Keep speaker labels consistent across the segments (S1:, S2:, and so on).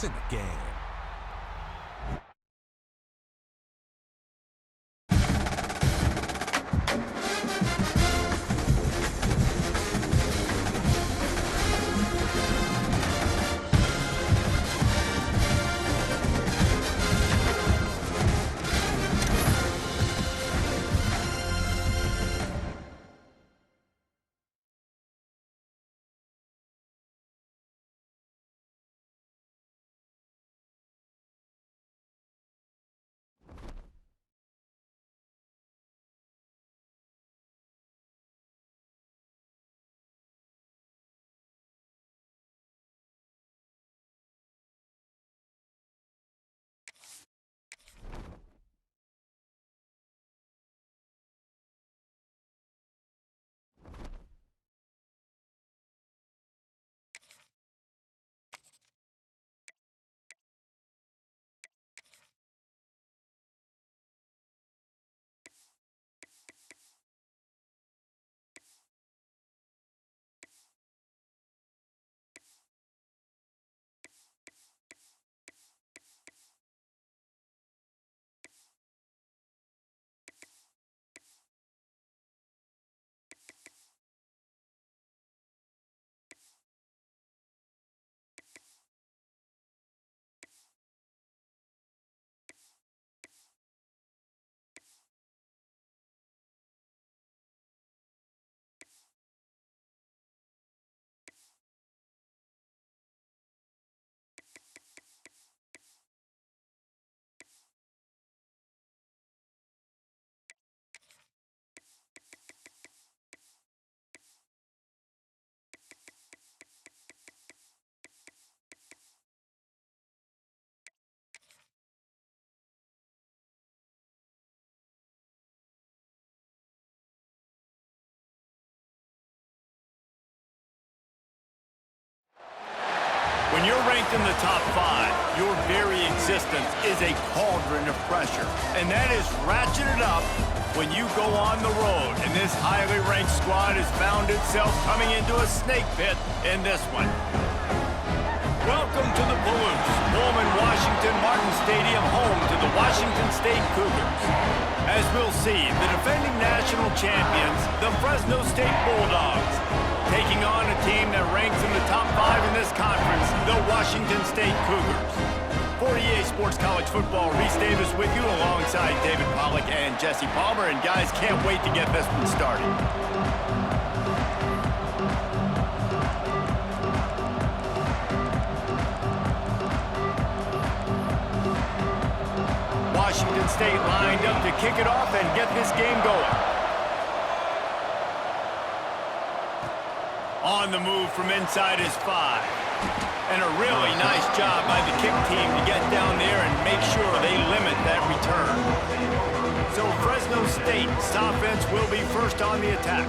S1: points in the game.
S2: When you're ranked in the top 5, your very existence is a cauldron of pressure. And that is ratcheted up when you go on the road. And this highly ranked squad has found itself coming into a snake pit in this one. Welcome to the Palouse, Pullman Washington Martin Stadium, home to the Washington State Cougars. As we'll see, the defending national champions, the Fresno State Bulldogs, taking on a team that ranks in the top 5 in this conference, the Washington State Cougars. For EA Sports College Football, Reese Davis with you alongside David Pollack and Jesse Palmer. And guys, can't wait to get this one started. Washington State lined up to kick it off and get this game going. On the move from inside his 5. And a really nice job by the kick team to get down there and make sure they limit that return. So Fresno State's offense will be first on the attack.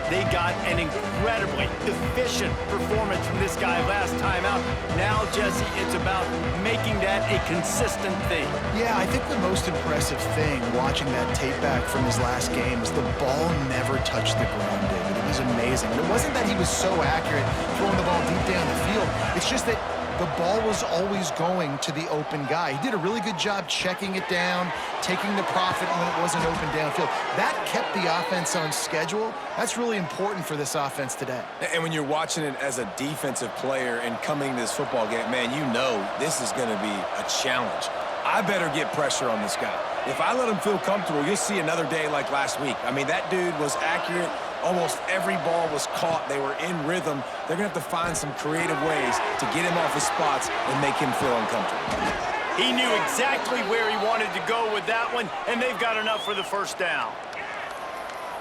S2: They got an incredibly efficient performance from this guy last time out. Now, Jesse, it's about making that a consistent thing.
S3: Yeah, I think the most impressive thing watching that tape back from his last game is the ball never touched the ground, David. It was amazing. And it wasn't that he was so accurate throwing the ball deep down the field. It's just that the ball was always going to the open guy. He did a really good job checking it down, taking the profit when it wasn't open downfield. That kept the offense on schedule. That's really important for this offense today.
S4: And when you're watching it as a defensive player and coming to this football game, man, you know this is going to be a challenge. I better get pressure on this guy. If I let him feel comfortable, you'll see another day like last week. I mean, that dude was accurate. Almost every ball was caught. They were in rhythm. They're going to have to find some creative ways to get him off his spots and make him feel uncomfortable.
S2: He knew exactly where he wanted to go with that one, and they've got enough for the first down.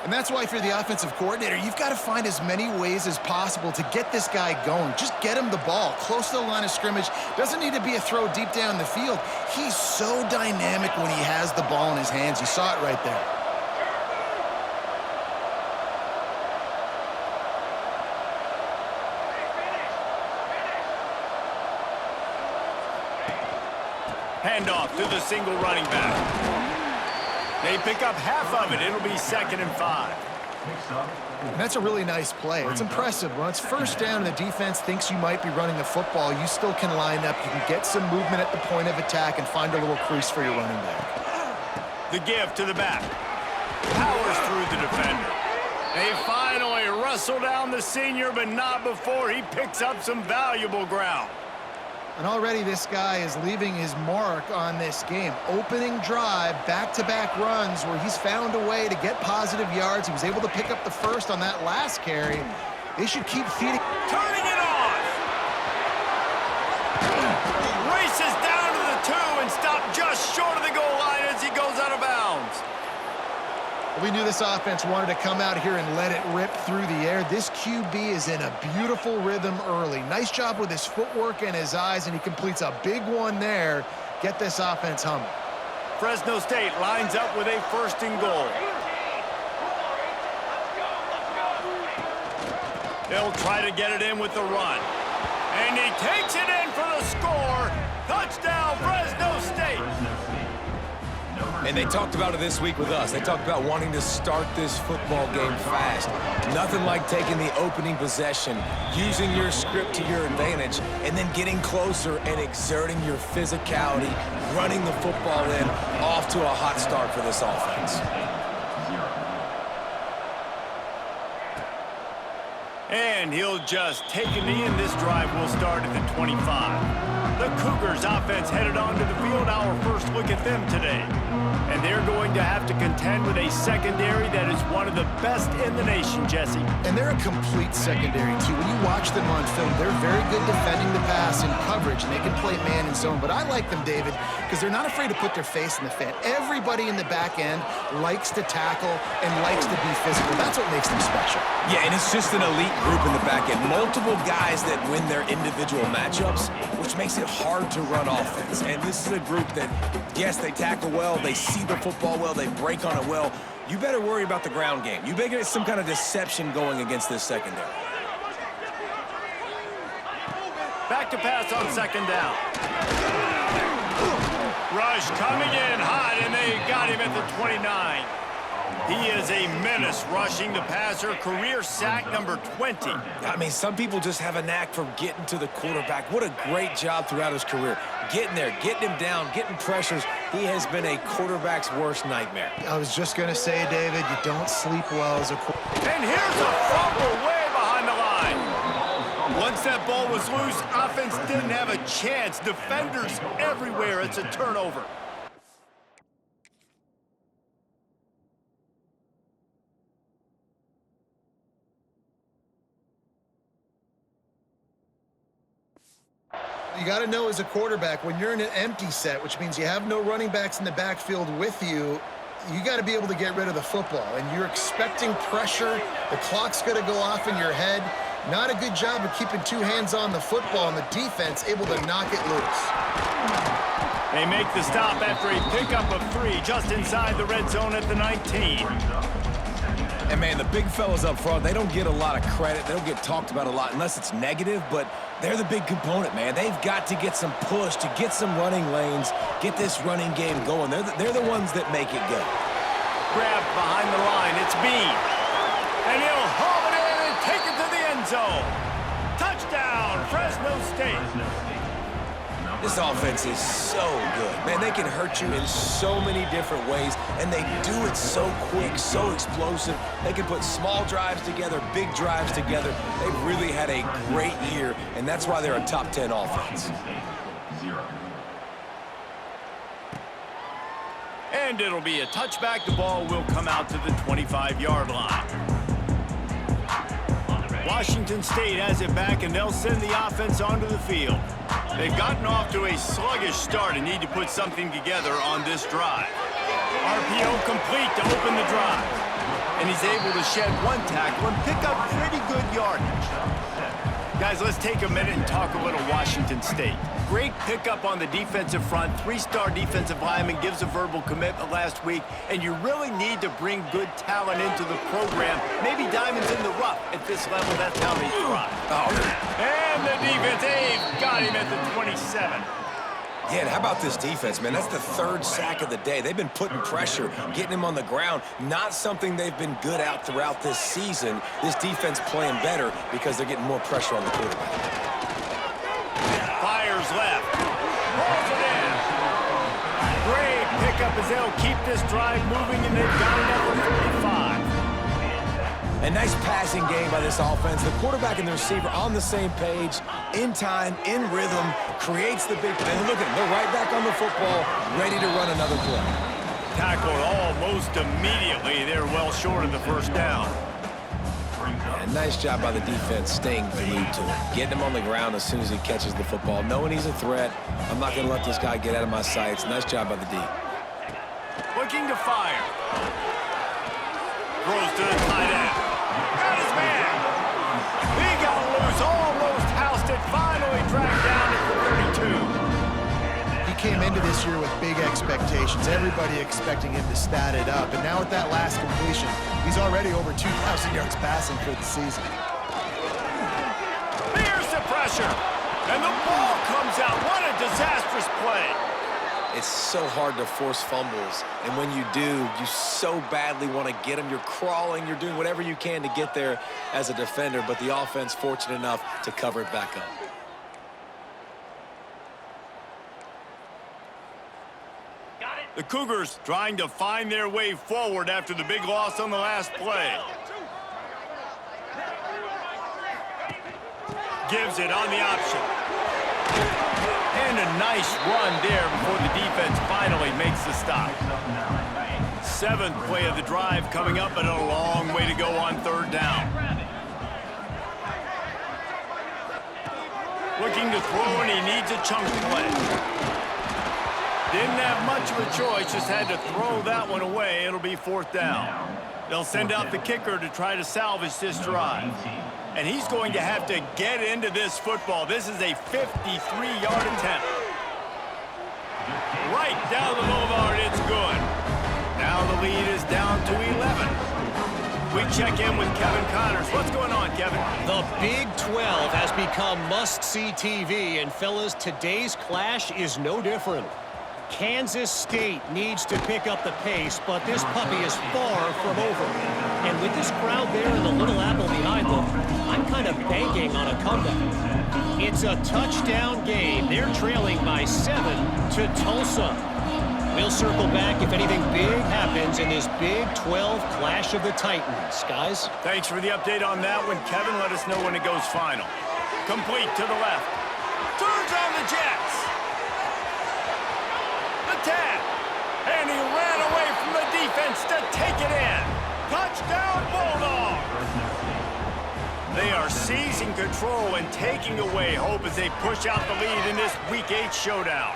S3: And that's why, if you're the offensive coordinator, you've got to find as many ways as possible to get this guy going. Just get him the ball close to the line of scrimmage. Doesn't need to be a throw deep down the field. He's so dynamic when he has the ball in his hands. You saw it right there.
S2: Handoff to the single running back. They pick up half of it. It'll be 2nd and 5.
S3: And that's a really nice play. It's impressive. When it's first down and the defense thinks you might be running the football, you still can line up. You can get some movement at the point of attack and find a little crease for your running back.
S2: The give to the back. Powers through the defender. They finally wrestle down the senior, but not before he picks up some valuable ground.
S3: And already this guy is leaving his mark on this game. Opening drive, back-to-back runs where he's found a way to get positive yards. He was able to pick up the first on that last carry. They should keep feeding.
S2: Turning it on! Races down to the 2 and stopped just short of the goal line as he goes out of bounds.
S3: We knew this offense wanted to come out here and let it rip through the air. This QB is in a beautiful rhythm early. Nice job with his footwork and his eyes, and he completes a big one there. Get this offense humming.
S2: Fresno State lines up with a 1st and goal. They'll try to get it in with the run. And he takes it in for the score. Touchdown, Fresno State.
S4: And they talked about it this week with us. They talked about wanting to start this football game fast. Nothing like taking the opening possession, using your script to your advantage, and then getting closer and exerting your physicality, running the football in, off to a hot start for this offense.
S2: And he'll just take a knee, and this drive will start at the 25. The Cougars offense headed onto the field. Our first look at them today. And they're going to have to contend with a secondary that is one of the best in the nation, Jesse.
S3: And they're a complete secondary, too. When you watch them on film, they're very good defending the pass and coverage, and they can play man and zone. But I like them, David, because they're not afraid to put their face in the fan. Everybody in the back end likes to tackle and likes to be physical. That's what makes them special.
S4: Yeah, and it's just an elite group in the back end. Multiple guys that win their individual matchups, which makes it hard to run offense. And this is a group that, yes, they tackle well, they see the football well, they break on it well. You better worry about the ground game. You better get some kind of deception going against this secondary.
S2: Back to pass on 2nd down. Rush coming in hot, and they got him at the 29. He is a menace rushing the passer, career sack number 20.
S4: I mean, some people just have a knack for getting to the quarterback. What a great job throughout his career. Getting there, getting him down, getting pressures. He has been a quarterback's worst nightmare.
S3: I was just going to say, David, you don't sleep well as a quarterback.
S2: And here's a fumble way behind the line. Once that ball was loose, offense didn't have a chance. Defenders everywhere. It's a turnover.
S3: You got to know as a quarterback, when you're in an empty set, which means you have no running backs in the backfield with you, you got to be able to get rid of the football. And you're expecting pressure. The clock's going to go off in your head. Not a good job of keeping 2 hands on the football, and the defense able to knock it loose.
S2: They make the stop after a pickup of 3 just inside the red zone at the 19.
S4: And, man, the big fellas up front, they don't get a lot of credit. They don't get talked about a lot unless it's negative, but they're the big component, man. They've got to get some push, to get some running lanes, get this running game going. They're the ones that make it go.
S2: Grab behind the line. It's Bean. And he'll haul it in and take it to the end zone. Touchdown, Fresno State.
S4: This offense is so good. Man, they can hurt you in so many different ways, and they do it so quick, so explosive. They can put small drives together, big drives together. They've really had a great year, and that's why they're a top 10 offense.
S2: And it'll be a touchback. The ball will come out to the 25-yard line. Washington State has it back, and they'll send the offense onto the field. They've gotten off to a sluggish start and need to put something together on this drive. RPO complete to open the drive. And he's able to shed 1 tackle and pick up pretty good yardage. Guys, let's take a minute and talk a little Washington State. Great pickup on the defensive front. 3-star defensive lineman gives a verbal commitment last week, and you really need to bring good talent into the program. Maybe diamonds in the rough at this level. That's how they thrive. And the defense, they've got him at the 27.
S4: Yeah, and how about this defense, man? That's the third sack of the day. They've been putting pressure, getting him on the ground. Not something they've been good at throughout this season. This defense playing better because they're getting more pressure on the quarterback.
S2: Fires left. Pulls it in. Great pickup as they'll keep this drive moving, and they've got it up to 45.
S4: A nice passing game by this offense. The quarterback and the receiver on the same page, in time, in rhythm, creates the big play. Look at them. They're right back on the football, ready to run another play.
S2: Tackled almost immediately. They're well short of the first down.
S4: And nice job by the defense staying glued to it. Getting him on the ground as soon as he catches the football. Knowing he's a threat, I'm not going to let this guy get out of my sights. Nice job by the D.
S2: Looking to fire. Throws to the tight end. Got his man. He got loose, almost housed it, finally dragged down at the 32.
S3: He came into this year with big expectations. Everybody expecting him to stat it up. And now with that last completion, he's already over 2,000 yards passing for the season.
S2: Here's the pressure. And the ball comes out. What a disastrous play.
S4: It's so hard to force fumbles, and when you do, you so badly want to get them. You're crawling, you're doing whatever you can to get there as a defender, but the offense fortunate enough to cover it back up.
S2: The Cougars trying to find their way forward after the big loss on the last play. Gives it on the option. And a nice run there before the defense finally makes the stop. Seventh play of the drive coming up, but a long way to go on third down. Looking to throw, and he needs a chunk play. Didn't have much of a choice, just had to throw that one away. It'll be fourth down. They'll send out the kicker to try to salvage this drive. And he's going to have to get into this football. This is a 53-yard attempt. Right down the boulevard, it's good. Now the lead is down to 11. We check in with Kevin Connors. What's going on, Kevin?
S1: The Big 12 has become must-see TV, and fellas, today's clash is no different. Kansas State needs to pick up the pace, but this puppy is far from over. And with this crowd there and the Little Apple behind them, I'm kind of banking on a comeback. It's a touchdown game. They're trailing by 7 to Tulsa. We'll circle back if anything big happens in this Big 12 Clash of the Titans. Guys?
S2: Thanks for the update on that one, Kevin. Let us know when it goes final. Complete to the left. Turns on the Jets. Tap, and he ran away from the defense to take it in. Touchdown, Bulldogs! They are seizing control and taking away hope as they push out the lead in this Week 8 showdown.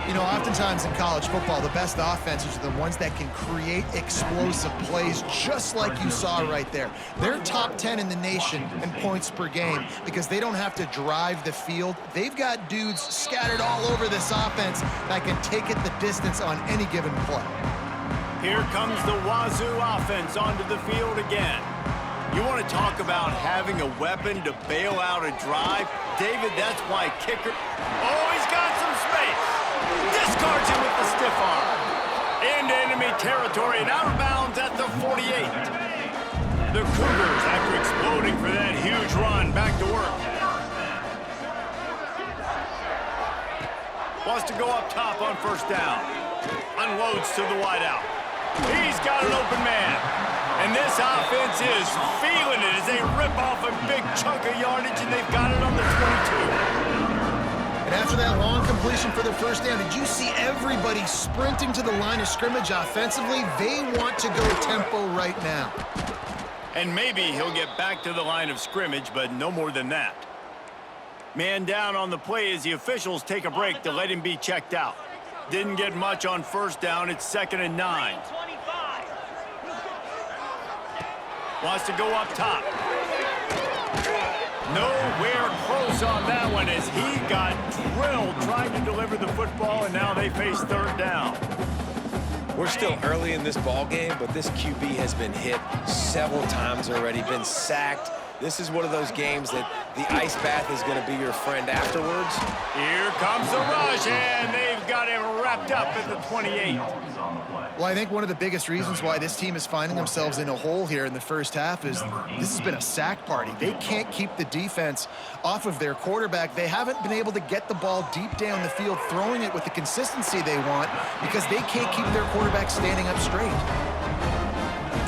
S3: You know, oftentimes in college football, the best offenses are the ones that can create explosive plays, just like you saw right there. They're top 10 in the nation in points per game because they don't have to drive the field. They've got dudes scattered all over this offense that can take it the distance on any given play.
S2: Here comes the Wazoo offense onto the field again. You want to talk about having a weapon to bail out a drive? David, that's why kicker... Oh, he's got some space. Discards him with the stiff arm. Into enemy territory and out of bounds at the 48. The Cougars, after exploding for that huge run, back to work. Wants to go up top on first down. Unloads to the wideout. He's got an open man. And this offense is feeling it as they rip off a big chunk of yardage, and they've got it on the 22.
S3: And after that long completion for the first down, did you see everybody sprinting to the line of scrimmage offensively? They want to go tempo right now.
S2: And maybe he'll get back to the line of scrimmage, but no more than that. Man down on the play as the officials take a break to let him be checked out. Didn't get much on first down. It's 2nd and 9. Wants to go up top. Nowhere close on that one as he got drilled trying to deliver the football, and now they face third down.
S4: We're still early in this ball game, but this QB has been hit several times already, been sacked, This is one of those games that the ice bath is going to be your friend afterwards.
S2: Here comes the rush, and they've got him wrapped up at the 28.
S3: Well, I think one of the biggest reasons why this team is finding themselves in a hole here in the first half is this has been a sack party. They can't keep the defense off of their quarterback. They haven't been able to get the ball deep down the field, throwing it with the consistency they want because they can't keep their quarterback standing up straight.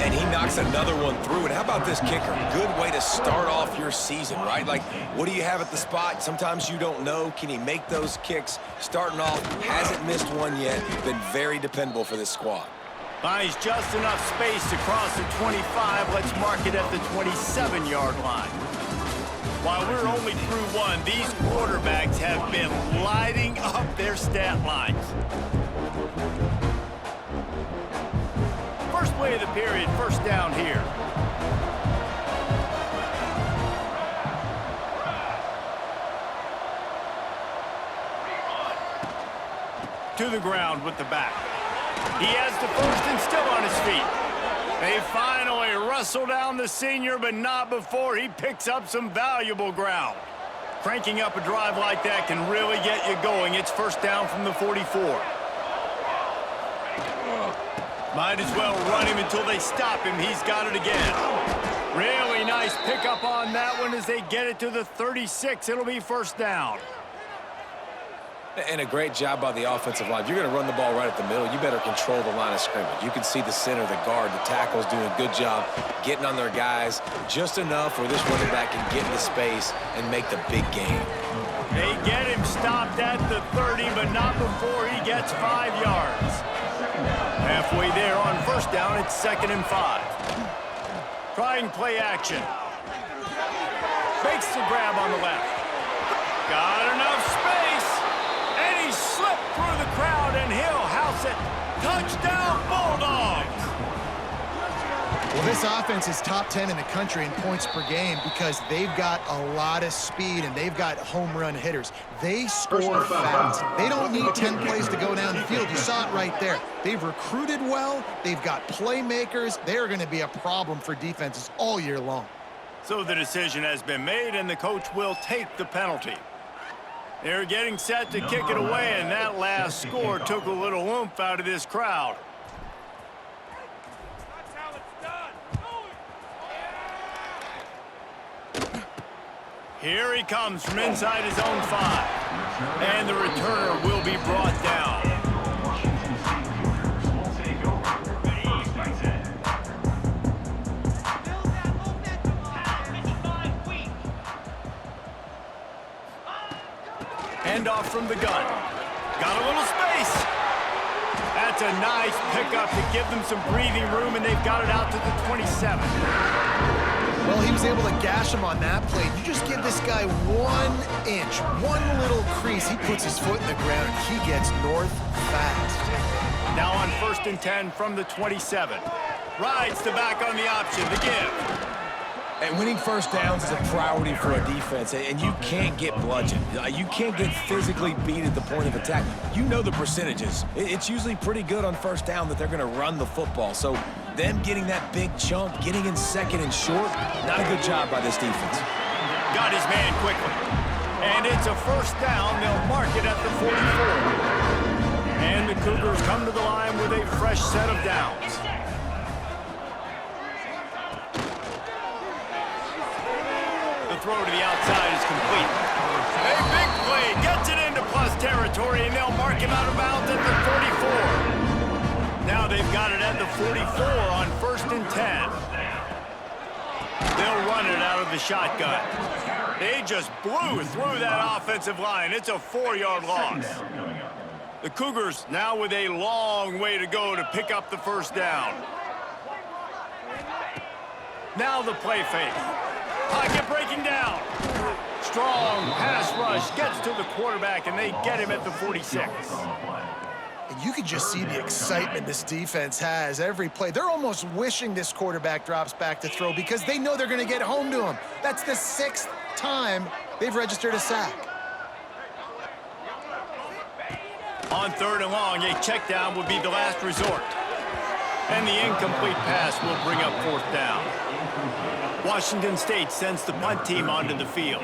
S4: And he knocks another one through. And how about this kicker? Good way to start off your season, right? Like, what do you have at the spot? Sometimes you don't know. Can he make those kicks? Starting off, hasn't missed one yet. Been very dependable for this squad.
S2: Finds just enough space to cross the 25. Let's mark it at the 27-yard line. While we're only through one, these quarterbacks have been lighting up their stat lines. First play of the period, first down here. To the ground with the back. He has the first and still on his feet. They finally wrestle down the senior, but not before he picks up some valuable ground. Cranking up a drive like that can really get you going. It's first down from the 44. Might as well run him until they stop him. He's got it again. Really nice pickup on that one as they get it to the 36. It'll be first down.
S4: And a great job by the offensive line. If you're going to run the ball right at the middle, you better control the line of scrimmage. You can see the center, the guard, the tackles doing a good job getting on their guys just enough where this running back can get into space and make the big game.
S2: They get him stopped at the 30, but not before he gets 5 yards. Halfway there on first down, it's 2nd and 5. Trying play action. Makes the grab on the left. Got enough space. And he slipped through the crowd, and he'll house it. Touchdown, Bulldogs!
S3: Well, this offense is top 10 in the country in points per game because they've got a lot of speed and they've got home run hitters. They score fast. They don't need 10 plays to go down the field. You saw it right there. They've recruited well. They've got playmakers. They're going to be a problem for defenses all year long.
S2: So the decision has been made, and the coach will take the penalty. They're getting set to kick it away, and that last score took a little oomph out of this crowd. Here he comes from inside his own 5. And the returner will be brought down. Handoff from the gun. Got a little space. That's a nice pickup to give them some breathing room, and they've got it out to the 27.
S3: Well, he was able to gash him on that play. You just give this guy 1 inch, one little crease. He puts his foot in the ground, and he gets north fast.
S2: Now on 1st and 10 from the 27. Rides the back on the option, the give.
S4: And winning first downs is a priority for a defense, and you can't get bludgeoned. You can't get physically beat at the point of attack. You know the percentages. It's usually pretty good on first down that they're going to run the football. So them getting that big chunk, getting in 2nd and short, not a good job by this defense.
S2: Got his man quickly. And it's a first down. They'll mark it at the 44. And the Cougars come to the line with a fresh set of downs. Throw to the outside is complete. A big play gets it into plus territory, and they'll mark him out of bounds at the 44. Now they've got it at the 44 on 1st and 10. They'll run it out of the shotgun. They just blew through that offensive line. It's a 4-yard loss. The Cougars now with a long way to go to pick up the first down. Now the play fake. Pocket breaking down. Strong pass rush gets to the quarterback, and they get him at the 46.
S3: And you can just see the excitement this defense has every play. They're almost wishing this quarterback drops back to throw because they know they're going to get home to him. That's the 6th time they've registered a sack.
S2: On 3rd and long, a check down would be the last resort. And the incomplete pass will bring up 4th down. Washington State sends the punt team onto the field.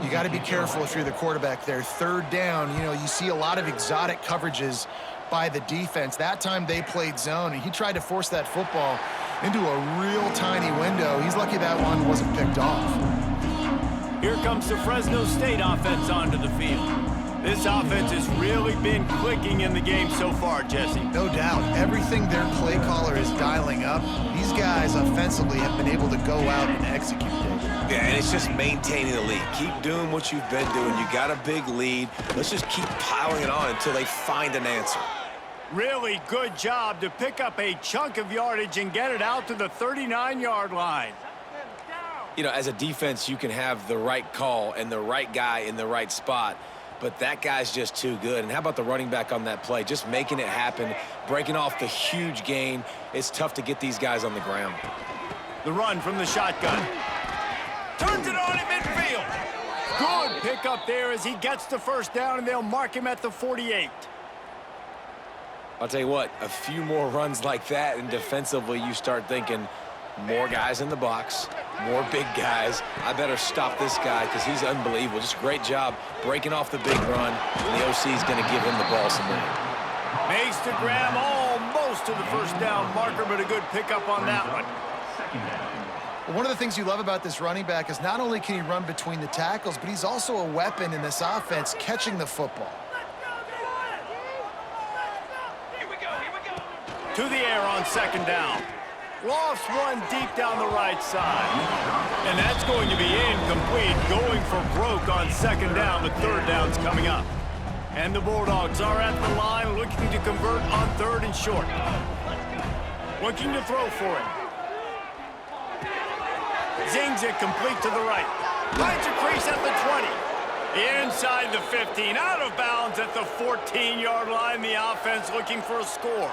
S3: You got to be careful if you're the quarterback there. Third down, you know, you see a lot of exotic coverages by the defense. That time they played zone, and he tried to force that football into a real tiny window. He's lucky that one wasn't picked off.
S2: Here comes the Fresno State offense onto the field. This offense has really been clicking in the game so far, Jesse.
S3: No doubt. Everything their play caller is dialing up, these guys offensively have been able to go out and execute it.
S4: Yeah, and it's just maintaining the lead. Keep doing what you've been doing. You got a big lead. Let's just keep piling it on until they find an answer.
S2: Really good job to pick up a chunk of yardage and get it out to the 39-yard line.
S4: You know, as a defense, you can have the right call and the right guy in the right spot, but that guy's just too good. And how about the running back on that play? Just making it happen, breaking off the huge gain. It's tough to get these guys on the ground.
S2: The run from the shotgun. Turns it on in midfield. Good pickup there as he gets the first down, and they'll mark him at the 48.
S4: I'll tell you what, a few more runs like that, and defensively you start thinking, more guys in the box, more big guys. I better stop this guy because he's unbelievable. Just great job breaking off the big run, and the OC is going to give him the ball some more.
S2: Makes the grab almost to the first down marker, but a good pickup on that one.
S3: Well, one of the things you love about this running back is not only can he run between the tackles, but he's also a weapon in this offense catching the football.
S2: To the air on second down. Lofts one deep down the right side. And that's going to be incomplete. Going for broke on second down, but third down's coming up. And the Bulldogs are at the line looking to convert on third and short. Looking to throw for it. Zings it complete to the right. Finds a crease at the 20. Inside the 15. Out of bounds at the 14-yard line. The offense looking for a score.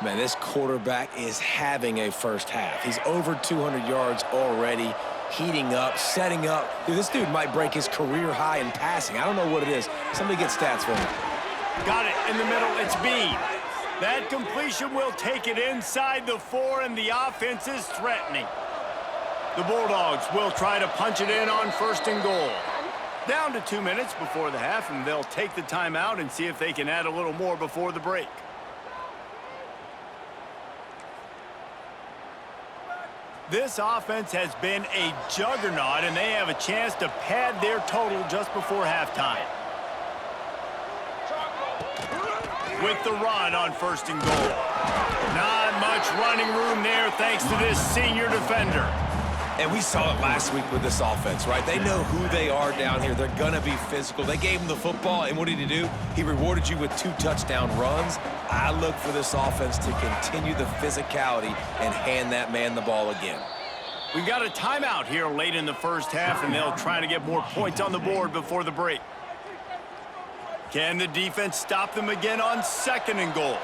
S4: Man, this quarterback is having a first half. He's over 200 yards already, heating up, setting up. Dude, this dude might break his career high in passing. I don't know what it is. Somebody get stats for me.
S2: Got it in the middle. It's Bean. That completion will take it inside the 4, and the offense is threatening. The Bulldogs will try to punch it in on first and goal. Down to 2 minutes before the half, and they'll take the timeout and see if they can add a little more before the break. This offense has been a juggernaut, and they have a chance to pad their total just before halftime. With the run on first and goal. Not much running room there thanks to this senior defender.
S4: And we saw it last week with this offense, right? They know who they are down here. They're going to be physical. They gave him the football, and what did he do? He rewarded you with 2 touchdown runs. I look for this offense to continue the physicality and hand that man the ball again.
S2: We've got a timeout here late in the first half, and they'll try to get more points on the board before the break. Can the defense stop them again on second and goal?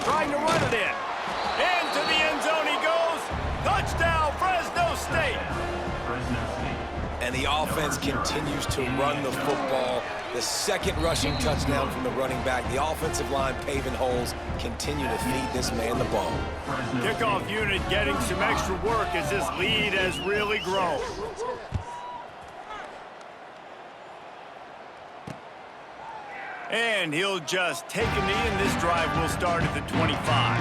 S2: Trying to run it in. Into the end zone he goes. Touchdown, Fresno State.
S4: And the offense continues to run the football. The second rushing touchdown from the running back. The offensive line paving holes. Continue to feed this man the ball.
S2: Kickoff unit getting some extra work as this lead has really grown. And he'll just take a knee, and this drive will start at the 25.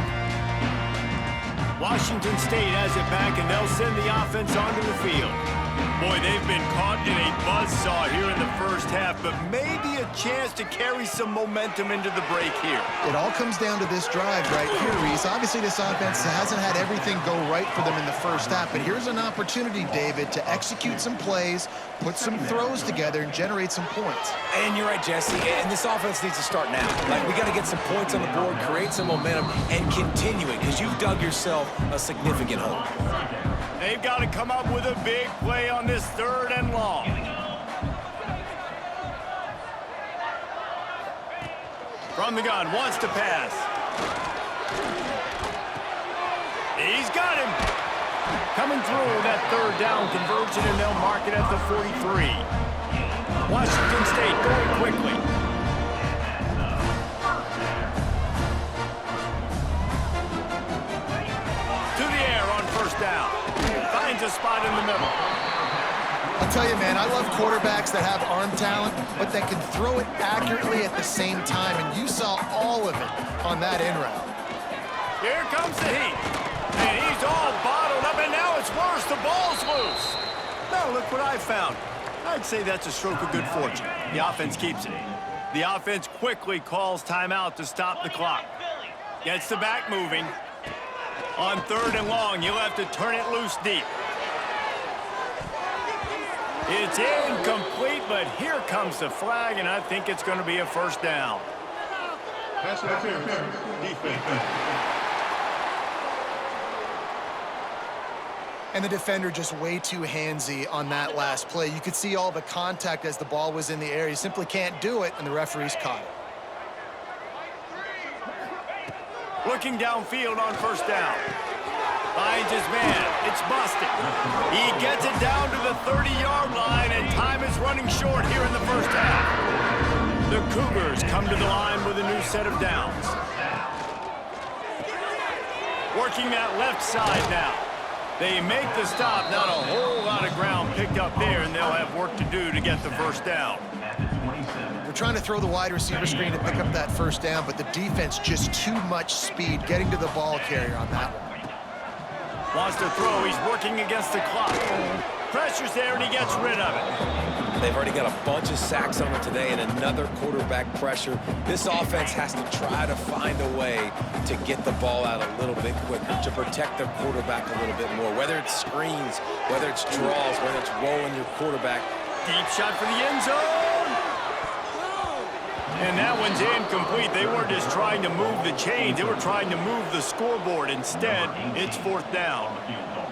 S2: Washington State has it back, and they'll send the offense onto the field. Boy, they've been caught in a buzzsaw here in the first half, but maybe a chance to carry some momentum into the break here.
S3: It all comes down to this drive right here, Reese. Obviously, this offense hasn't had everything go right for them in the first half, but here's an opportunity, David, to execute some plays, put some throws together, and generate some points.
S4: And you're right, Jesse, and this offense needs to start now. Like, we got to get some points on the board, create some momentum, and continue it, because you've dug yourself a significant hole.
S2: They've got to come up with a big play on this third and long. From the gun, wants to pass. He's got him. Coming through that third down conversion, and they'll mark it at the 43. Washington State going quickly. To the air on first down. Finds a spot in the middle.
S3: I'll tell you, man, I love quarterbacks that have arm talent, but that can throw it accurately at the same time, and you saw all of it on that in route.
S2: Here comes the heat. And he's all bottled up, and now it's worse. The ball's loose. Now look what I found. I'd say that's a stroke of good fortune. The offense keeps it. The offense quickly calls timeout to stop the clock. Gets the back moving. On 3rd and long, you'll have to turn it loose deep. It's incomplete, but here comes the flag, and I think it's going to be a first down.
S5: Pass interference, defense.
S3: And the defender just way too handsy on that last play. You could see all the contact as the ball was in the air. You simply can't do it, and the referees caught it.
S2: Looking downfield on first down. Finds his man. It's busted. He gets it down to the 30-yard line, and time is running short here in the first half. The Cougars come to the line with a new set of downs. Working that left side now. They make the stop. Not a whole lot of ground picked up there, and they'll have work to do to get the first down.
S3: They're trying to throw the wide receiver screen to pick up that first down, but the defense just too much speed getting to the ball carrier on that one.
S2: Wants to throw. He's working against the clock. Pressure's there, and he gets rid of it.
S4: They've already got a bunch of sacks on it today and another quarterback pressure. This offense has to try to find a way to get the ball out a little bit quicker, to protect their quarterback a little bit more, whether it's screens, whether it's draws, whether it's rolling your quarterback.
S2: Deep shot for the end zone. And that one's incomplete. They weren't just trying to move the chains. They were trying to move the scoreboard. Instead, it's 4th down.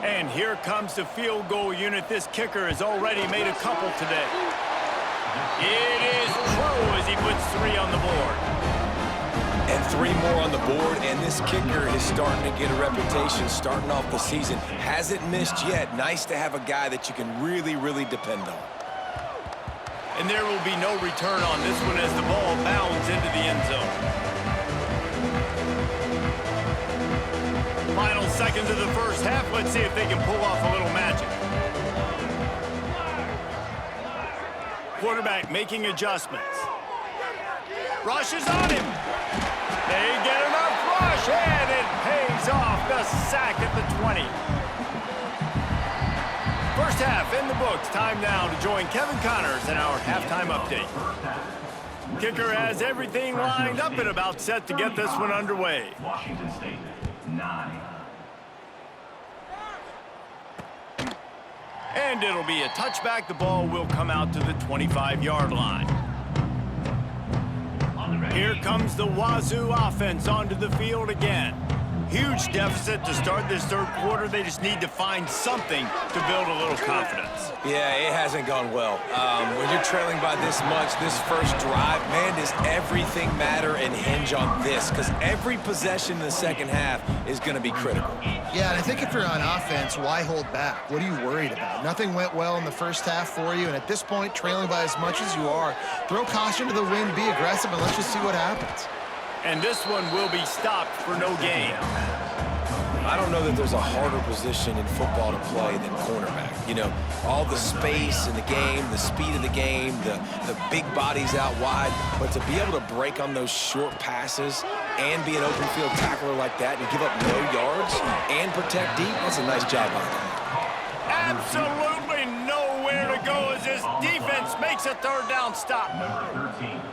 S2: And here comes the field goal unit. This kicker has already made a couple today. It is true as he puts 3 on the board.
S4: And 3 more on the board, and this kicker is starting to get a reputation starting off the season. Hasn't missed yet. Nice to have a guy that you can really, really depend on.
S2: And there will be no return on this one as the ball bounds into the end zone. Final seconds of the first half. Let's see if they can pull off a little magic. Quarterback making adjustments. Rush is on him. They get enough rush, and it pays off. The sack at the 20. First half in the books. Time now to join Kevin Connors in our halftime update. Kicker has everything lined up and about set to get this one underway.
S5: Washington State, 9.
S2: And it'll be a touchback. The ball will come out to the 25-yard line. Here comes the Wazoo offense onto the field again. Huge deficit to start this 3rd quarter. They just need to find something to build a little confidence.
S4: Yeah, it hasn't gone well. When you're trailing by this much, this first drive, man, does everything matter and hinge on this? Because every possession in the second half is going to be critical.
S3: Yeah, and I think if you're on offense, why hold back? What are you worried about? Nothing went well in the first half for you, and at this point, trailing by as much as you are, throw caution to the wind, be aggressive, and let's just see what happens.
S2: And this one will be stopped for no gain.
S4: I don't know that there's a harder position in football to play than cornerback. You know, all the space in the game, the speed of the game, the big bodies out wide. But to be able to break on those short passes and be an open field tackler like that and give up no yards and protect deep, that's a nice job by the corner.
S2: Absolutely nowhere to go as this defense makes a 3rd down stop.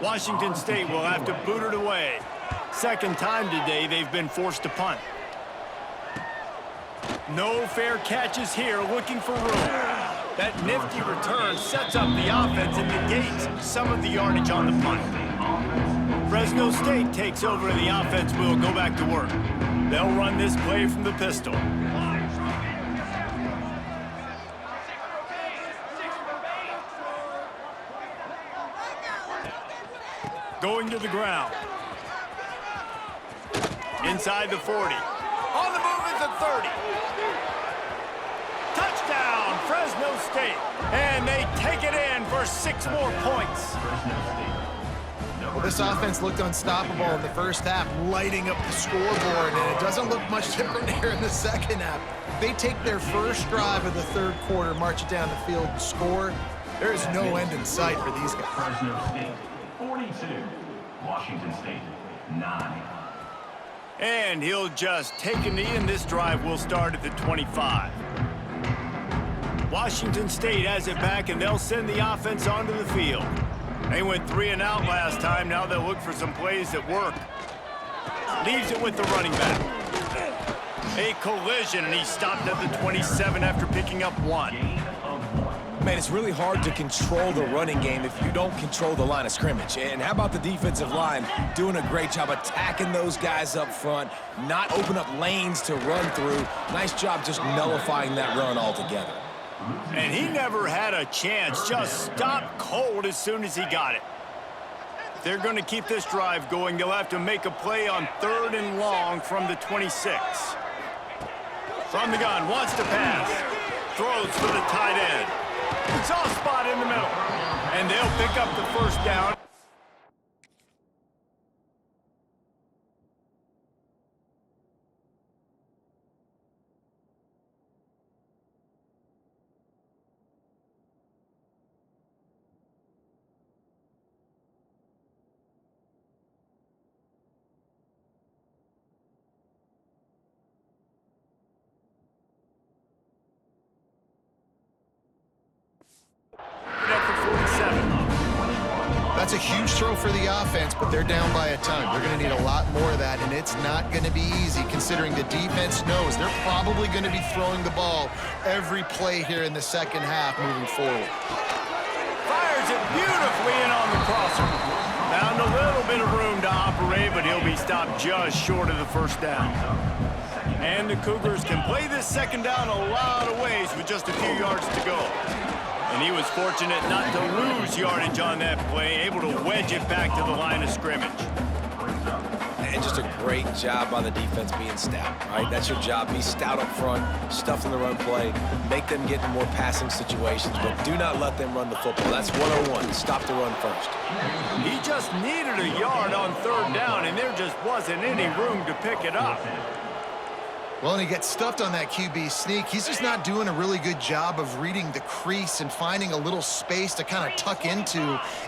S2: Washington State will have to boot it away. Second time today they've been forced to punt. No fair catches here, looking for room. That nifty return sets up the offense and negates some of the yardage on the punt. Fresno State takes over and the offense will go back to work. They'll run this play from the pistol. Going to the ground. Inside the 40. On the move is the 30. Touchdown, Fresno State. And they take it in for 6 more points.
S3: Well, this offense looked unstoppable in the first half, lighting up the scoreboard, and it doesn't look much different here in the second half. They take their first drive of the third quarter, march it down the field, and score. There is no end in sight for these guys.
S5: Fresno State, 42. Washington State, 9.
S2: And he'll just take a knee, and this drive will start at the 25. Washington State has it back, and they'll send the offense onto the field. They went 3 and out last time. Now they'll look for some plays that work. Leaves it with the running back. A collision, and he stopped at the 27 after picking up 1.
S4: Man, it's really hard to control the running game if you don't control the line of scrimmage. And how about the defensive line doing a great job attacking those guys up front, not open up lanes to run through. Nice job just nullifying that run altogether.
S2: And he never had a chance, just stopped cold as soon as he got it. If they're going to keep this drive going, they'll have to make a play on 3rd and long from the 26. From the gun, wants to pass. Throws for the tight end. Soft spot in the middle. And they'll pick up the first down.
S3: That's a huge throw for the offense, but they're down by a ton. They're going to need a lot more of that, and it's not going to be easy considering the defense knows they're probably going to be throwing the ball every play here in the second half moving forward.
S2: Fires it beautifully in on the crosser. Found a little bit of room to operate, but he'll be stopped just short of the first down. And the Cougars can play this second down a lot of ways with just a few yards to go. And he was fortunate not to lose yardage on that play, able to wedge it back to the line of scrimmage.
S4: And just a great job by the defense being stout, right? That's your job. Be stout up front, stuff in the run play, make them get in more passing situations, but do not let them run the football. That's 101. Stop the run first.
S2: He just needed a yard on 3rd down, and there just wasn't any room to pick it up.
S3: Well, and he gets stuffed on that QB sneak. He's just not doing a really good job of reading the crease and finding a little space to kind of tuck into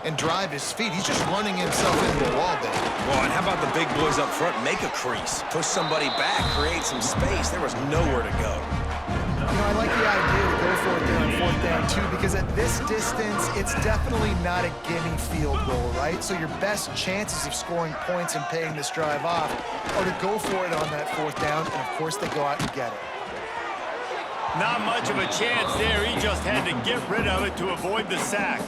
S3: and drive his feet. He's just running himself into a wall there.
S4: Well, and how about the big boys up front? Make a crease. Push somebody back. Create some space. There was nowhere to go.
S3: You know, I like the idea to go for it there on 4th down, too, because at this distance, it's definitely not a gimme field goal, right? So your best chances of scoring points and paying this drive off are to go for it on that 4th down, and, of course, they go out and get it.
S2: Not much of a chance there. He just had to get rid of it to avoid the sack.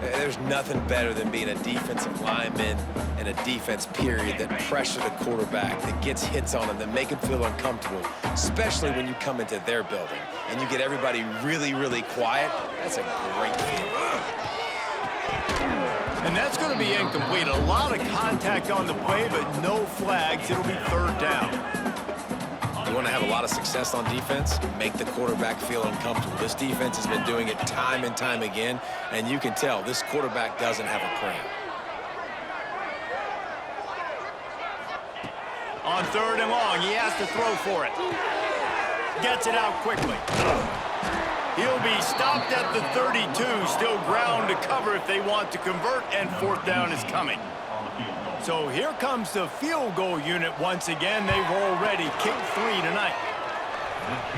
S4: There's nothing better than being a defensive lineman and a defense period that pressure the quarterback, that gets hits on him, that make him feel uncomfortable, especially when you come into their building and you get everybody really, really quiet. That's a great feeling.
S2: And that's going to be incomplete. A lot of contact on the play, but no flags. It'll be 3rd down.
S4: You want to have a lot of success on defense? Make the quarterback feel uncomfortable. This defense has been doing it time and time again, and you can tell this quarterback doesn't have a plan.
S2: On 3rd and long, he has to throw for it. Gets it out quickly. He'll be stopped at the 32, still ground to cover if they want to convert, and 4th down is coming. So here comes the field goal unit once again. They've already kicked 3 tonight.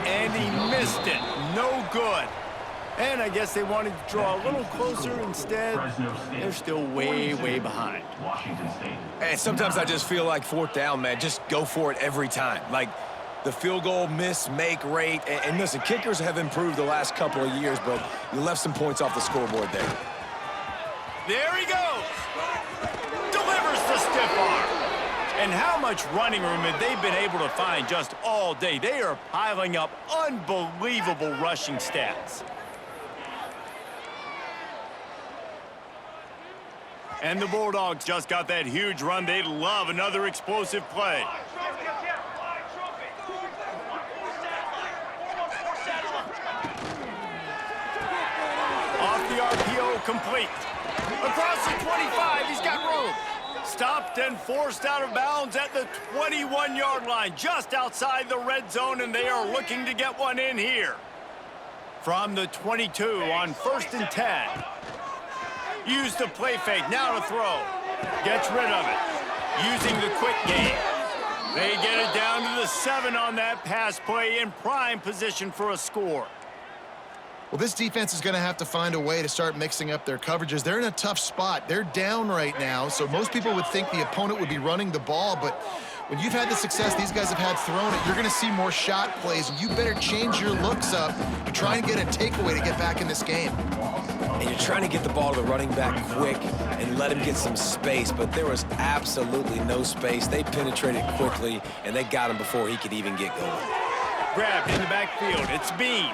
S2: And he missed it. No good. And I guess they wanted to draw a little closer. Instead, they're still way, way behind.
S5: Washington State.
S4: And sometimes I just feel like 4th down, man. Just go for it every time. Like the field goal miss, make rate. And listen, kickers have improved the last couple of years, but you left some points off the scoreboard there.
S2: There he goes. Delivers the stiff arm. And how much running room have they been able to find just all day? They are piling up unbelievable rushing stats. And the Bulldogs just got that huge run. They'd love another explosive play. the RPO complete. Across the 25, he's got room. Stopped and forced out of bounds at the 21-yard line, just outside the red zone, and they are looking to get one in here. From the 22 on 1st and 10. Use the play fake, now to throw. Gets rid of it. Using the quick game. They get it down to the 7 on that pass play in prime position for a score.
S3: Well, this defense is going to have to find a way to start mixing up their coverages. They're in a tough spot. They're down right now, so most people would think the opponent would be running the ball, but when you've had the success these guys have had throwing it, you're going to see more shot plays, and you better change your looks up to try and get a takeaway to get back in this game.
S4: And you're trying to get the ball to the running back quick and let him get some space, but there was absolutely no space. They penetrated quickly, and they got him before he could even get going.
S2: Grabbed in the backfield. It's Bean.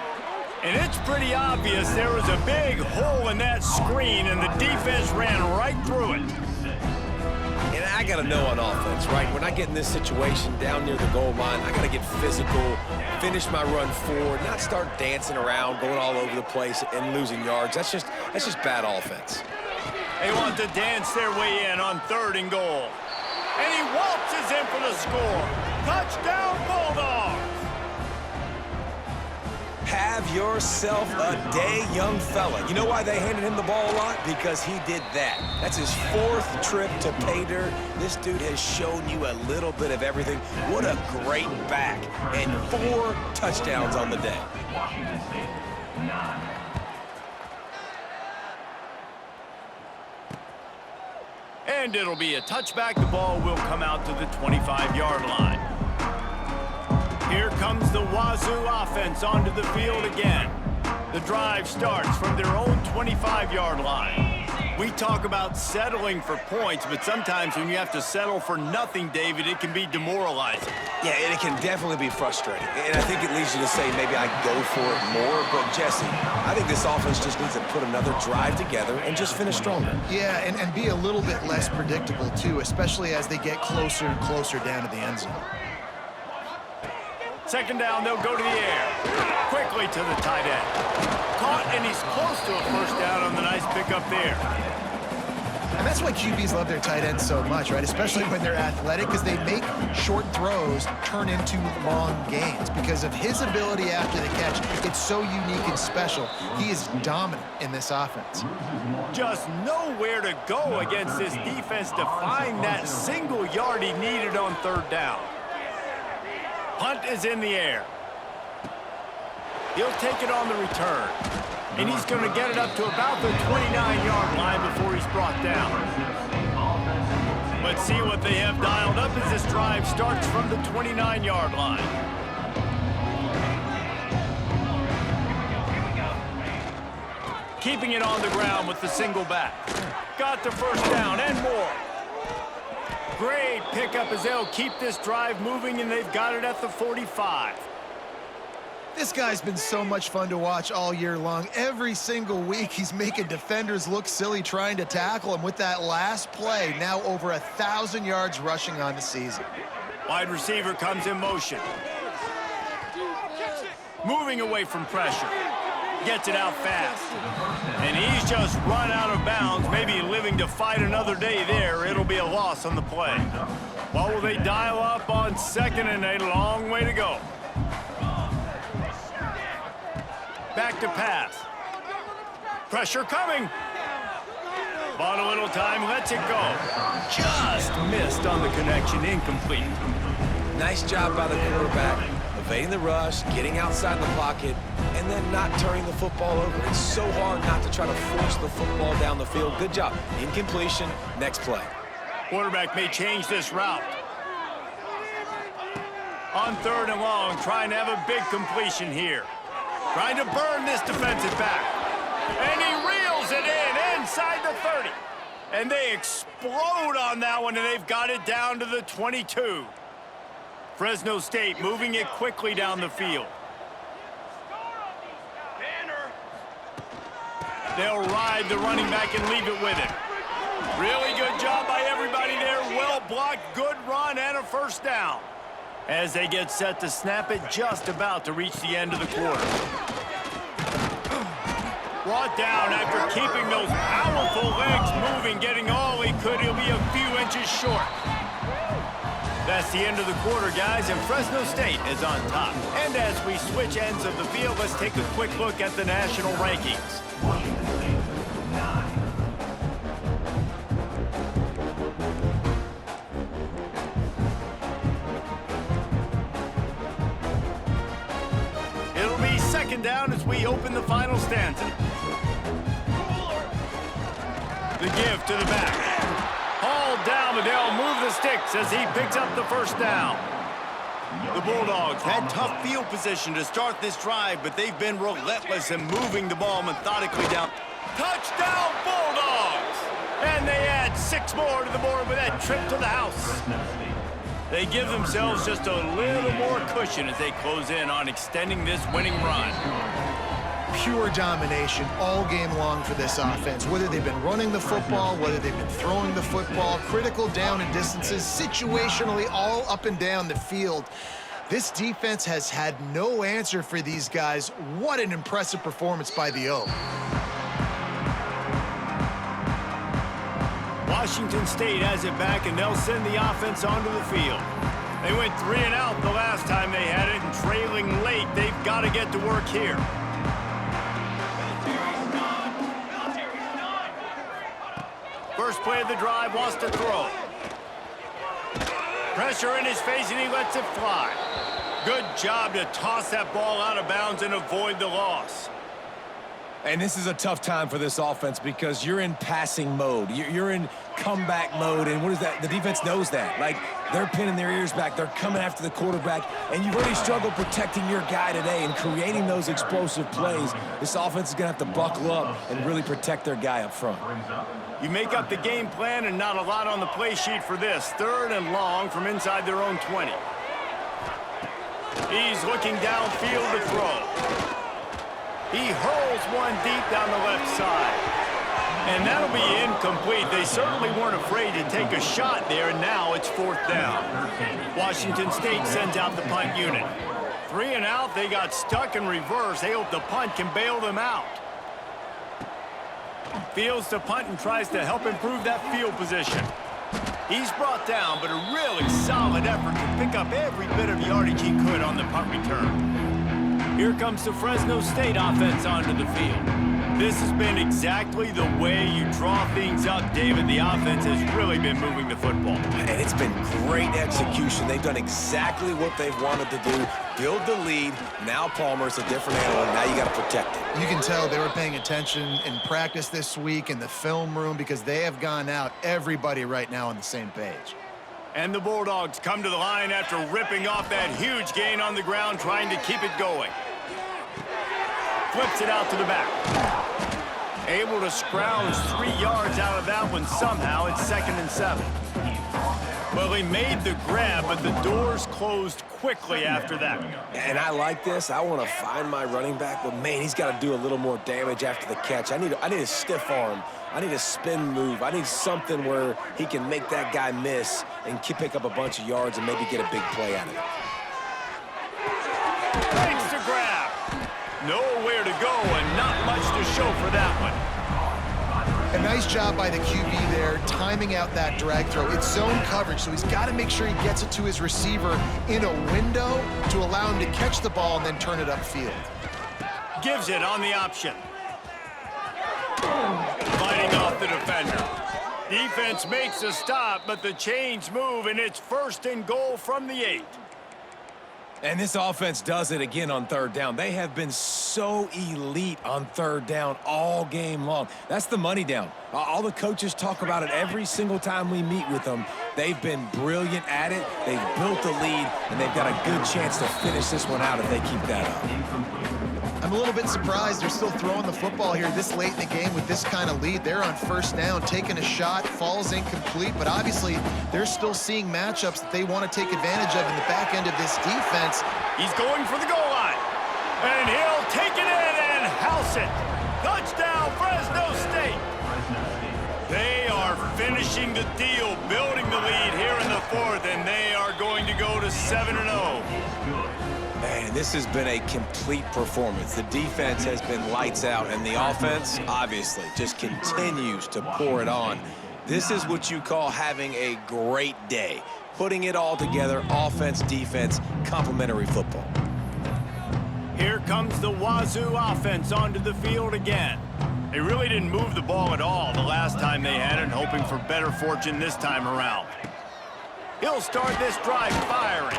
S2: And it's pretty obvious there was a big hole in that screen, and the defense ran right through it.
S4: And I got to know on offense, right? When I get in this situation down near the goal line, I got to get physical, finish my run forward, not start dancing around, going all over the place and losing yards. That's just bad offense.
S2: They want to dance their way in on 3rd and goal. And he waltzes in for the score. Touchdown, Bulldogs!
S4: Have yourself a day, young fella. You know why they handed him the ball a lot? Because he did that. That's his 4th trip to pay dirt. This dude has shown you a little bit of everything. What a great back. And 4 touchdowns on the day.
S5: Washington State, 9.
S2: And it'll be a touchback. The ball will come out to the 25-yard line. Here comes the Wazoo offense onto the field again. The drive starts from their own 25-yard line. We talk about settling for points, but sometimes when you have to settle for nothing, David, it can be demoralizing.
S4: Yeah, and it can definitely be frustrating. And I think it leads you to say maybe I go for it more. But, Jesse, I think this offense just needs to put another drive together and just finish stronger.
S3: Yeah, and be a little bit less predictable, too, especially as they get closer and closer down to the end zone.
S2: 2nd down, they'll go to the air. Quickly to the tight end. Caught, and he's close to a 1st down on the nice pickup there.
S3: And that's why QBs love their tight ends so much, right? Especially when they're athletic, because they make short throws turn into long gains. Because of his ability after the catch, it's so unique and special. He is dominant in this offense.
S2: Just nowhere to go against this defense to find that single yard he needed on 3rd down. Punt is in the air. He'll take it on the return. And he's going to get it up to about the 29-yard line before he's brought down. Let's see what they have dialed up as this drive starts from the 29-yard line. Keeping it on the ground with the single back. Got the 1st down and more. Great pickup as they'll keep this drive moving, and they've got it at the 45.
S3: This guy's been so much fun to watch all year long. Every single week, he's making defenders look silly trying to tackle him with that last play. Now over 1,000 yards rushing on the season.
S2: Wide receiver comes in motion. Moving away from pressure. Gets it out fast. And he's just run out of bounds, maybe living to fight another day there. It'll be a loss on the play. What will they dial up on 2nd and 8? A long way to go. Back to pass. Pressure coming. Bought a little time, lets it go. Just missed on the connection, incomplete.
S4: Nice job by the quarterback, evading the rush, getting outside the pocket, and then not turning the football over. It's so hard not to try to force the football down the field. Good job. Incompletion, next play.
S2: Quarterback may change this route. On 3rd and long, trying to have a big completion here. Trying to burn this defensive back. And he reels it in inside the 30. And they explode on that one, and they've got it down to the 22. Fresno State moving it quickly down the field. They'll ride the running back and leave it with him. Really good job by everybody there. Well blocked, good run, and a 1st down. As they get set to snap it, just about to reach the end of the quarter. brought down after keeping those powerful legs moving, getting all he could. He'll be a few inches short. That's the end of the quarter, guys, and Fresno State is on top. And as we switch ends of the field, let's take a quick look at the national rankings.
S5: Washington State, 9.
S2: It'll be second down as we open the final stanza. The give to the back. Hauled down, but they'll move the sticks as he picks up the first down. The Bulldogs had tough field position to start this drive, but they've been relentless in moving the ball methodically down. Touchdown, Bulldogs! And they add 6 more to the board with that trip to the house.
S5: Fresno State.
S2: They give themselves just a little more cushion as they close in on extending this winning run.
S3: Pure domination all game long for this offense. Whether they've been running the football, whether they've been throwing the football, critical down and distances, situationally all up and down the field. This defense has had no answer for these guys. What an impressive performance by the O.
S2: Washington State has it back, and they'll send the offense onto the field. They went 3 and out the last time they had it, and trailing late, they've got to get to work here. First play of the drive, wants to throw. Pressure in his face, and he lets it fly. Good job to toss that ball out of bounds and avoid the loss.
S4: And this is a tough time for this offense because you're in passing mode. You're in comeback mode, and what is that? The defense knows that. Like, they're pinning their ears back. They're coming after the quarterback, and you've already struggled protecting your guy today and creating those explosive plays. This offense is going to have to buckle up and really protect their guy up front.
S2: You make up the game plan and not a lot on the play sheet for this. 3rd and long from inside their own 20. He's looking downfield to throw. He hurls one deep down the left side. And that'll be incomplete. They certainly weren't afraid to take a shot there, and now it's 4th down. Washington State sends out the punt unit. 3 and out, they got stuck in reverse. They hope the punt can bail them out. Fields the punt and tries to help improve that field position. He's brought down, but a really solid effort to pick up every bit of yardage he could on the punt return. Here comes the Fresno State offense onto the field. This has been exactly the way you draw things up, David. The offense has really been moving the football.
S4: And it's been great execution. They've done exactly what they've wanted to do. Build the lead. Now Palmer's a different animal. Now you got to protect it.
S3: You can tell they were paying attention in practice this week in the film room because they have gone out, everybody right now on the same page.
S2: And the Bulldogs come to the line after ripping off that huge gain on the ground, trying to keep it going. Flips it out to the back. Able to scrounge 3 yards out of that one somehow. It's 2nd and 7. Well, he made the grab, but the doors closed quickly after that.
S4: And I like this. I want to find my running back, but man, he's got to do a little more damage after the catch. I need a stiff arm. I need a spin move. I need something where he can make that guy miss and pick up a bunch of yards and maybe get a big play out of it.
S2: Makes the grab. Nowhere to go and not much to show for that one.
S3: A nice job by the QB there, timing out that drag throw. It's zone coverage, so he's got to make sure he gets it to his receiver in a window to allow him to catch the ball and then turn it upfield.
S2: Gives it on the option. Fighting off the defender. Defense makes a stop, but the chains move, and it's 1st and goal from the 8.
S4: And this offense does it again on 3rd down. They have been so elite on 3rd down all game long. That's the money down. All the coaches talk about it every single time we meet with them. They've been brilliant at it. They've built the lead, and they've got a good chance to finish this one out if they keep that up.
S3: I'm a little bit surprised they're still throwing the football here this late in the game with this kind of lead. They're on 1st down, taking a shot, falls incomplete, but obviously they're still seeing matchups that they want to take advantage of in the back end of this defense.
S2: He's going for the goal line, and he'll take it in and house it. Touchdown, Fresno State. They are finishing the deal, building the lead here in the 4th, and they are going to go to 7-0.
S4: Man, Man, this has been a complete performance. The defense has been lights out, and the offense, obviously, just continues to pour it on. This is what you call having a great day. Putting it all together, offense, defense, complementary football.
S2: Here comes the Wazoo offense onto the field again. They really didn't move the ball at all the last time they had it, hoping for better fortune this time around. He'll start this drive firing.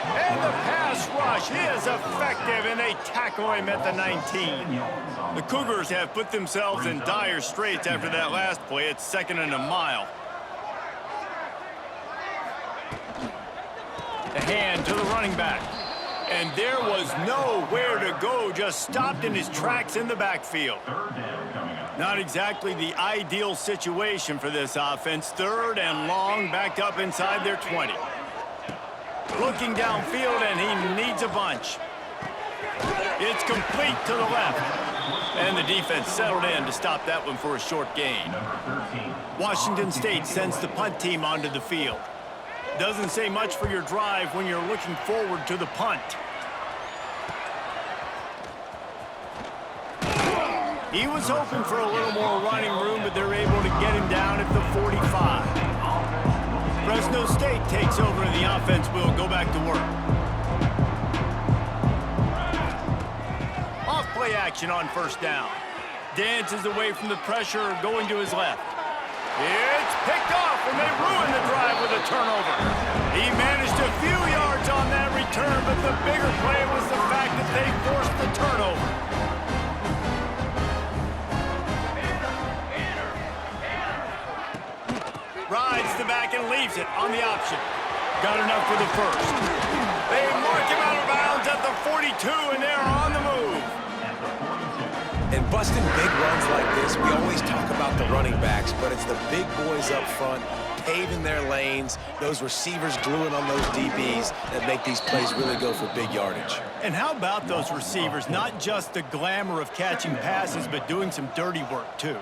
S2: And the pass rush is effective, and they tackle him at the 19. The Cougars have put themselves in dire straits after that last play. It's 2nd and a mile. The hand to the running back. And there was nowhere to go, just stopped in his tracks in the backfield. Not exactly the ideal situation for this offense. 3rd and long, backed up inside their 20. Looking downfield, and he needs a bunch. It's complete to the left. And the defense settled in to stop that one for a short gain. Washington State sends the punt team onto the field. Doesn't say much for your drive when you're looking forward to the punt. He was hoping for a little more running room, but they're able to get him down at the 45. Fresno State takes over, and the offense will go back to work. Off-play action on 1st down. Dances away from the pressure, going to his left. It's picked off, and they ruin the drive with a turnover. He managed a few yards on that return, but the bigger play was the fact that they forced the turnover. Rides the back and leaves it on the option. Got enough for the 1st. They mark him out of bounds at the 42, and they're on the move.
S4: And busting big runs like this, we always talk about the running backs, but it's the big boys up front, paving their lanes, those receivers gluing on those DBs that make these plays really go for big yardage.
S2: And how about those receivers? Not just the glamour of catching passes, but doing some dirty work, too.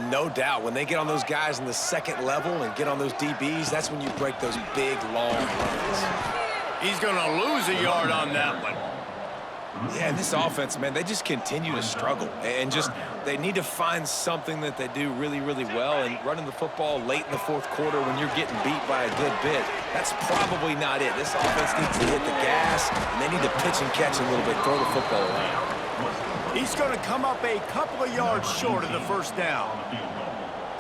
S4: No doubt. When they get on those guys in the 2nd level and get on those DBs, that's when you break those big, long runs.
S2: He's going to lose a yard on that one.
S4: Yeah, and this offense, man, they just continue to struggle. And just, they need to find something that they do really, really well. And running the football late in the 4th quarter when you're getting beat by a good bit, that's probably not it. This offense needs to hit the gas, and they need to pitch and catch a little bit, throw the football around.
S2: He's going to come up a couple of yards short of the 1st down.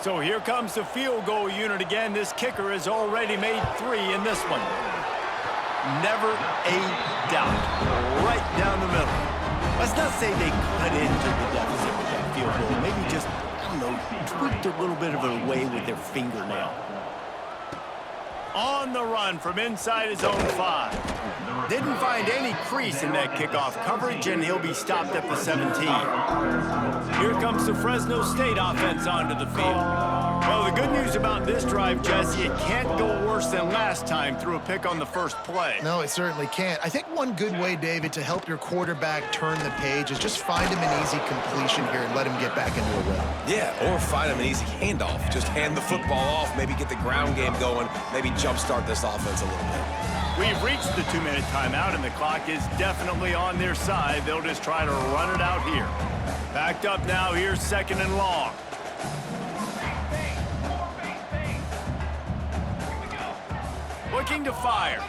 S2: So here comes the field goal unit again. This kicker has already made 3 in this one. Never a doubt. Right down the middle. Let's not say they cut into the deficit with that field goal. Maybe just, I don't know, tweaked a little bit of it away with their fingernail. On the run from inside his own 5. Didn't find any crease in that kickoff coverage, and he'll be stopped at the 17. Here comes the Fresno State offense onto the field. Well, the good news about this drive, Jesse, it can't go worse than last time through a pick on the 1st play.
S3: No, it certainly can't. I think one good way, David, to help your quarterback turn the page is just find him an easy completion here and let him get back into a rhythm.
S4: Yeah, or find him an easy handoff. Just hand the football off, maybe get the ground game going, maybe jumpstart this offense a little bit.
S2: We've reached the 2-minute timeout, and the clock is definitely on their side. They'll just try to run it out here. Backed up now, here's 2nd and long. Looking to fire.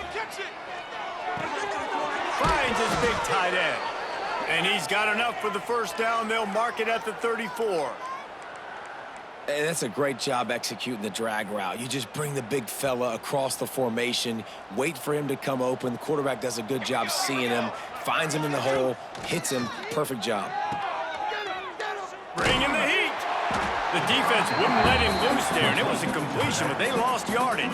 S2: Finds his big tight end. And he's got enough for the 1st down. They'll mark it at the 34.
S4: And that's a great job executing the drag route. You just bring the big fella across the formation, wait for him to come open. The quarterback does a good job seeing him, finds him in the hole, hits him. Perfect job.
S2: Bringing the heat. The defense wouldn't let him loose there, and it was a completion, but they lost yardage.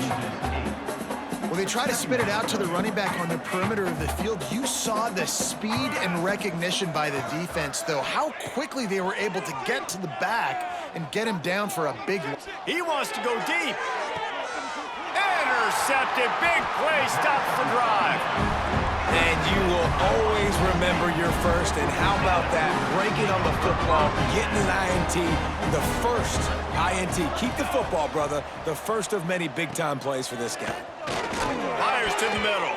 S3: Well, they try to spit it out to the running back on the perimeter of the field. You saw the speed and recognition by the defense, though, how quickly they were able to get to the back and get him down for a big one.
S2: He wants to go deep. Intercepted. Big play. Stops the drive.
S4: And you will always remember your 1st. And how about that? Breaking on the football, getting an INT, the 1st INT. Keep the football, brother. The 1st of many big-time plays for this guy.
S2: Fires to the middle.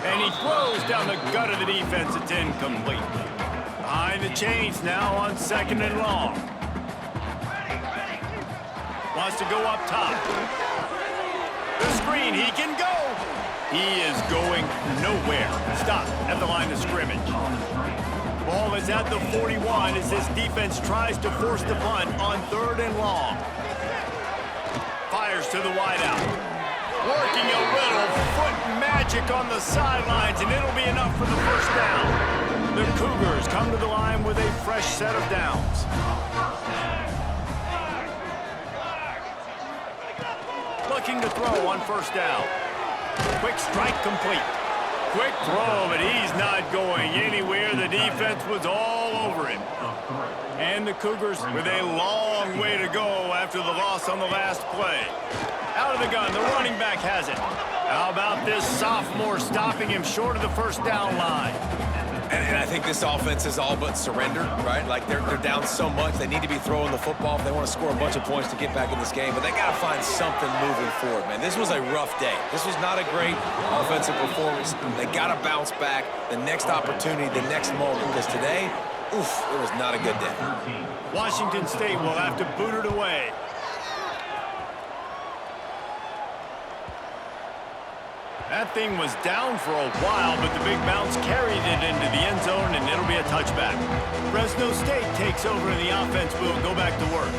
S2: And he throws down the gut of the defense. It's incomplete. Behind the chains now on 2nd and long. Wants to go up top. The screen, he can go. He is going nowhere. Stop at the line of scrimmage. Ball is at the 41 as this defense tries to force the punt on 3rd and long. Fires to the wideout. Working a little foot magic on the sidelines, and it'll be enough for the first down. The Cougars come to the line with a fresh set of downs. Looking to throw on 1st down. Quick strike complete. Quick throw, but he's not going anywhere. The defense was all over him. And the Cougars with a long way to go after the loss on the last play. Out of the gun, the running back has it. How about this sophomore stopping him short of the 1st down line?
S4: And I think this offense is all but surrendered, right? Like, they're down so much. They need to be throwing the football if they want to score a bunch of points to get back in this game. But they got to find something moving forward, man. This was a rough day. This was not a great offensive performance. They got to bounce back the next opportunity, the next moment. Because today, oof, it was not a good day.
S2: Washington State will have to boot it away. That thing was down for a while, but the big bounce carried it into the end zone, and it'll be a touchback. Fresno State takes over, and the offense will go back to work.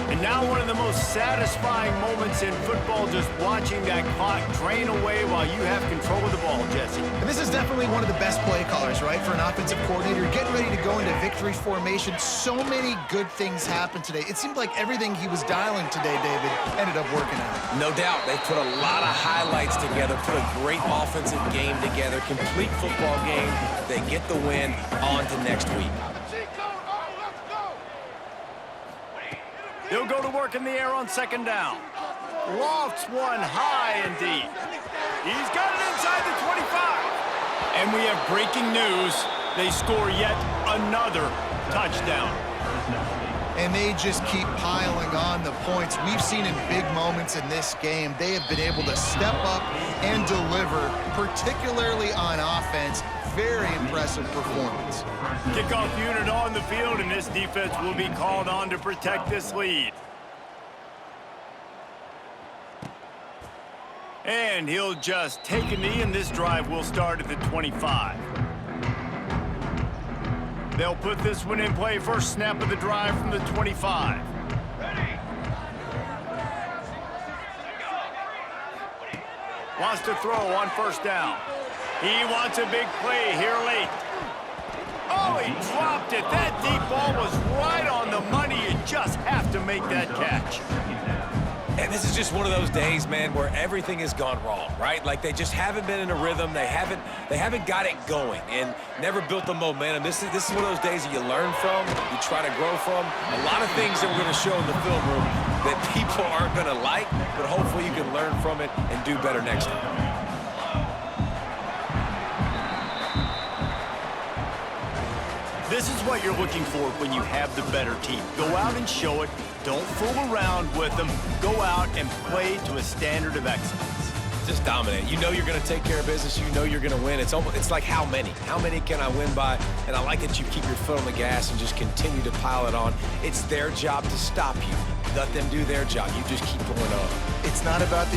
S2: And now one of the most satisfying moments in football, just watching that clock drain away while you have control of the ball, Jesse.
S3: And this is definitely one of the best play callers, right, for an offensive coordinator. Getting ready to go into victory formation. So many good things happened today. It seemed like everything he was dialing today, David, ended up working out.
S4: No doubt. They put a lot of highlights together, put a great offensive game together, complete football game. They get the win. On to next week.
S2: He'll go to work in the air on 2nd down. Lofts one high and deep. He's got it inside the 25. And we have breaking news. They score yet another touchdown.
S3: And they just keep piling on the points. We've seen in big moments in this game, they have been able to step up and deliver, particularly on offense. Very impressive performance.
S2: Kickoff unit on the field, and this defense will be called on to protect this lead. And he'll just take a knee, and this drive will start at the 25. They'll put this one in play. First snap of the drive from the 25. Wants to throw on 1st down. He wants a big play here late. Oh, he dropped it. That deep ball was right on the money. You just have to make that catch.
S4: And this is just one of those days, man, where everything has gone wrong, right? Like, they just haven't been in a rhythm. They haven't got it going and never built the momentum. This is one of those days that you learn from, you try to grow from. A lot of things that we're going to show in the film room that people aren't going to like, but hopefully you can learn from it and do better next time.
S2: This is what you're looking for when you have the better team. Go out and show it. Don't fool around with them. Go out and play to a standard of excellence.
S4: Just dominate. You know you're going to take care of business. You know you're going to win. It's like how many? How many can I win by? And I like that you keep your foot on the gas and just continue to pile it on. It's their job to stop you. Let them do their job. You just keep going on.
S3: It's not about the